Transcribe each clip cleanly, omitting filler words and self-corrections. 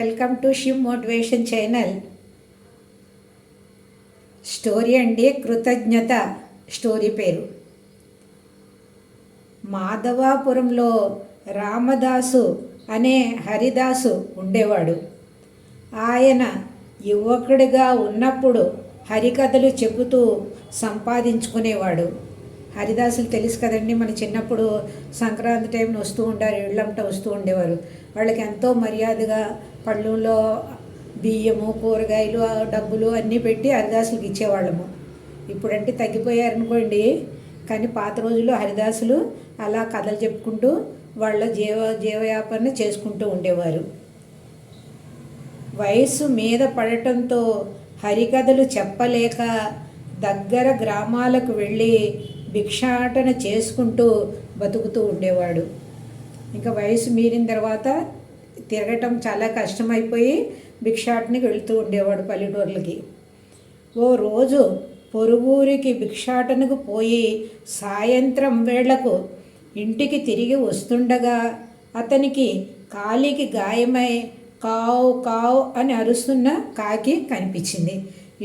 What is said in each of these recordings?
Welcome to Shiv motivation channel. Story అండి కృతజ్ఞత. Story పేరు మాధవాపురంలో రామదాసు అనే హరిదాసు ఉండేవాడు. ఆయన యువకుడిగా ఉన్నప్పుడు హరికథలు చెబుతూ సంపాదించుకునేవాడు. హరిదాసులు తెలుసు కదండి, మన చిన్నప్పుడు సంక్రాంతి టైంలో వస్తూ ఉంటారు, ఇళ్ళంట వస్తూ ఉండేవారు. వాళ్ళకి ఎంతో మర్యాదగా పళ్ళులో బియ్యము, కూరగాయలు, డబ్బులు అన్నీ పెట్టి హరిదాసులకు ఇచ్చేవాళ్ళము. ఇప్పుడంటే తగ్గిపోయారనుకోండి, కానీ పాత రోజుల్లో హరిదాసులు అలా కథలు చెప్పుకుంటూ వాళ్ళ జీవయాపన చేసుకుంటూ ఉండేవారు. వయసు మీద పడటంతో హరికథలు చెప్పలేక దగ్గర గ్రామాలకు వెళ్ళి భిక్షాటన చేసుకుంటూ బతుకుతూ ఉండేవాడు. ఇంకా వయసు మీరిన తర్వాత తిరగటం చాలా కష్టమైపోయి భిక్షాటనకి వెళుతూ ఉండేవాడు పల్లెటూర్లకి. ఓ రోజు పొరుగురికి భిక్షాటనకు పోయి సాయంత్రం వేళకు ఇంటికి తిరిగి వస్తుండగా అతనికి కాలికి గాయమై కావు కావు అని అరుస్తున్న కాకి కనిపించింది.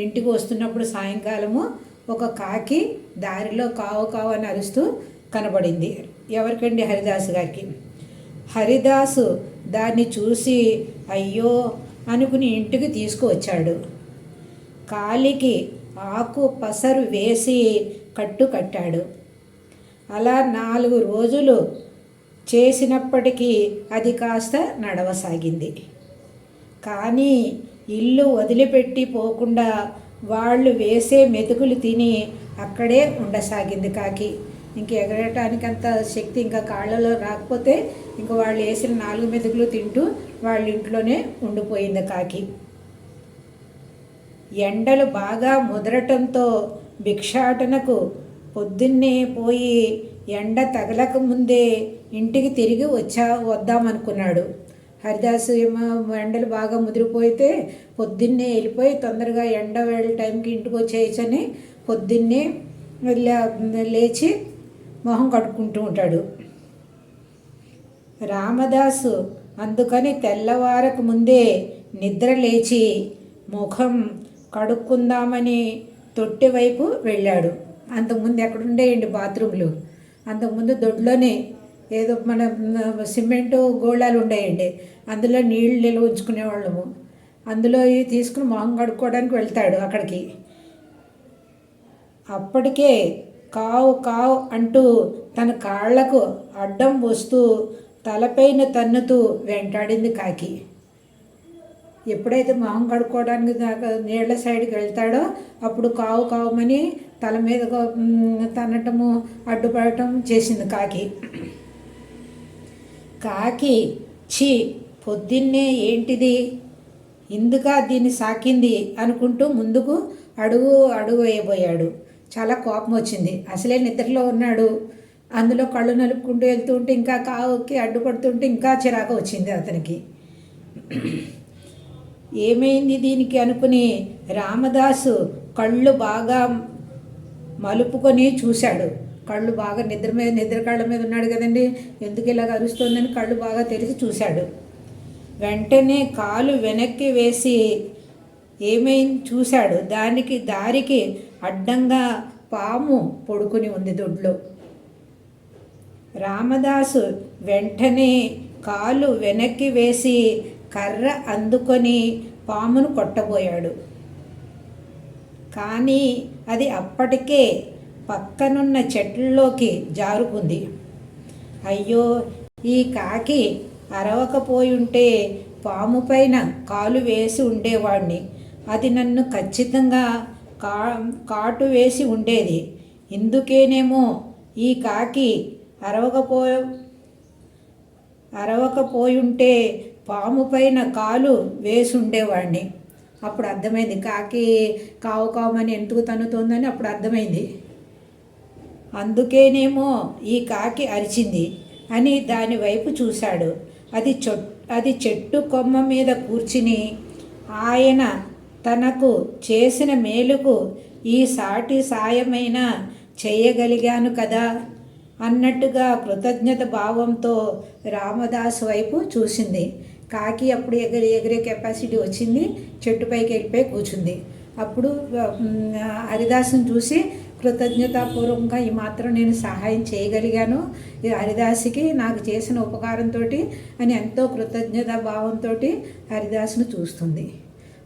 ఇంటికి వస్తున్నప్పుడు సాయంకాలము ఒక కాకి దారిలో కావు కావు అని అరుస్తూ కనబడింది. ఎవరికండి? హరిదాసు గారికి. హరిదాసు దాన్ని చూసి అయ్యో అనుకుని ఇంటికి తీసుకువచ్చాడు. కాలికి ఆకు పసరు వేసి కట్టు కట్టాడు. అలా 4 రోజులు చేసినప్పటికీ అది కాస్త నడవసాగింది. కానీ ఇల్లు వదిలిపెట్టి పోకుండా వాళ్ళు వేసే మెతుకులు తిని అక్కడే ఉండసాగింది కాకి. ఇంక ఎగరటానికి అంత శక్తి ఇంకా కాళ్ళలో రాకపోతే ఇంకా వాళ్ళు వేసిన 4 మెతుకులు తింటూ వాళ్ళ ఇంట్లోనే ఉండిపోయింది కాకి. ఎండలు బాగా ముదరటంతో భిక్షాటనకు పొద్దున్నే పోయి ఎండ తగలక ముందే ఇంటికి తిరిగి వద్దామనుకున్నాడు. హరిదాసు ఏమో ఎండలు బాగా ముదిరిపోతే పొద్దున్నే వెళ్ళిపోయి తొందరగా ఎండ వేళ టైంకి ఇంటికి వచ్చేయచ్చని పొద్దున్నే లేచి మొహం కడుక్కుంటూ ఉంటాడు. రామదాసు అందుకని తెల్లవారకు ముందే నిద్ర లేచి ముఖం కడుక్కుందామని తొట్టి వైపు వెళ్ళాడు. అంతకుముందు ఎక్కడుండేయండి బాత్రూమ్లు, అంతకుముందు దొడ్లోనే ఏదో మన సిమెంటు గోళాలు ఉండేయండి, అందులో నీళ్ళు నిల్వ ఉంచుకునేవాళ్ళము. అందులో తీసుకుని మొహం కడుక్కోవడానికి వెళ్తాడు అక్కడికి. అప్పటికే కావు కావు అంటూ తన కాళ్లకు అడ్డం వస్తూ తలపైన తన్నుతూ వెంటాడింది కాకి. ఎప్పుడైతే మొహం కడుక్కోవడానికి నీళ్ల సైడ్కి వెళ్తాడో అప్పుడు కావు కావుమని తల మీద తన్నటము అడ్డుపడటం చేసింది కాకి. కాకి ఛీ పొద్దున్నే ఏంటిది, ఇందుక దీన్ని సాకింది అనుకుంటూ ముందుకు అడుగు వేయబోయాడు. చాలా కోపం వచ్చింది. అసలే నిద్రలో ఉన్నాడు, అందులో కళ్ళు నలుపుకుంటూ వెళ్తూ ఉంటే ఇంకా కావుకి అడ్డుపడుతుంటే ఇంకా చిరాకు వచ్చింది అతనికి. ఏమైంది దీనికి అనుకుని రామదాసు కళ్ళు బాగా మలుపుకొని చూశాడు. కళ్ళు బాగా నిద్ర కళ్ళ మీద ఉన్నాడు కదండి, ఎందుకు ఇలాగ అరుస్తుందని కళ్ళు బాగా తెరిచి చూశాడు. వెంటనే కాలు వెనక్కి వేసి ఏమైంది చూశాడు. దారికి అడ్డంగా పాము పడుకుని ఉంది దొడ్లో. రామదాసు వెంటనే కాలు వెనక్కి వేసి కర్ర అందుకొని పామును కొట్టబోయాడు. కానీ అది అప్పటికే పక్కనున్న చెట్లలోకి జారుకుంది. అయ్యో, ఈ కాకి అరవకపోయుంటే పాము పైన కాలు వేసి ఉండేవాడిని, అది నన్ను ఖచ్చితంగా కాటు వేసి ఉండేది. ఇందుకేనేమో ఈ కాకి అరవకపోయుంటే పాము పైన కాలు వేసి ఉండేవాడిని. అప్పుడు అర్థమైంది కాకి కావు కావమని ఎందుకు తన్నుతోందని అప్పుడు అర్థమైంది. అందుకేనేమో ఈ కాకి అరిచింది అని దాని వైపు చూశాడు. అది చెట్టు కొమ్మ మీద కూర్చుని ఆయన తనకు చేసిన మేలుకు ఈ సాటి సాయమైనా చేయగలిగాను కదా అన్నట్టుగా కృతజ్ఞత భావంతో రామదాసు వైపు చూసింది. కాకి అప్పుడు ఎగిరే కెపాసిటీ వచ్చింది, చెట్టు పైకి వెళ్ళిపోయి కూర్చుంది. అప్పుడు హరిదాసుని చూసి కృతజ్ఞతాపూర్వకంగా ఈ మాత్రం నేను సహాయం చేయగలిగాను ఈ హరిదాసుకి నాకు చేసిన ఉపకారంతో అని ఎంతో కృతజ్ఞతా భావంతో హరిదాసును చూస్తుంది.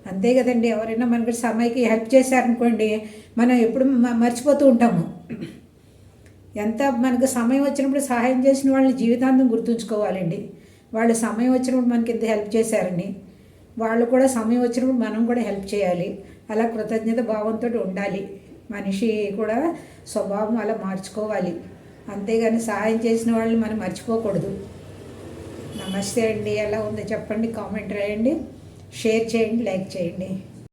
అంతే కదండి, ఎవరైనా మనకి సమయకి హెల్ప్ చేశారనుకోండి, మనం ఎప్పుడు మర్చిపోతూ ఉంటాము. ఎంత మనకు సమయం వచ్చినప్పుడు సహాయం చేసిన వాళ్ళని జీవితాంతం గుర్తుంచుకోవాలండి. వాళ్ళు సమయం వచ్చినప్పుడు మనకి ఎంత హెల్ప్ చేశారని, వాళ్ళు కూడా సమయం వచ్చినప్పుడు మనం కూడా హెల్ప్ చేయాలి. అలా కృతజ్ఞత భావంతో ఉండాలి. మనిషి కూడా స్వభావం అలా మార్చుకోవాలి. అంతేగాని సహాయం చేసిన వాళ్ళని మనం మర్చిపోకూడదు. నమస్తే అండి, ఎలా ఉందో చెప్పండి, కామెంట్ రాయండి, షేర్ చేయండి, లైక్ చేయండి.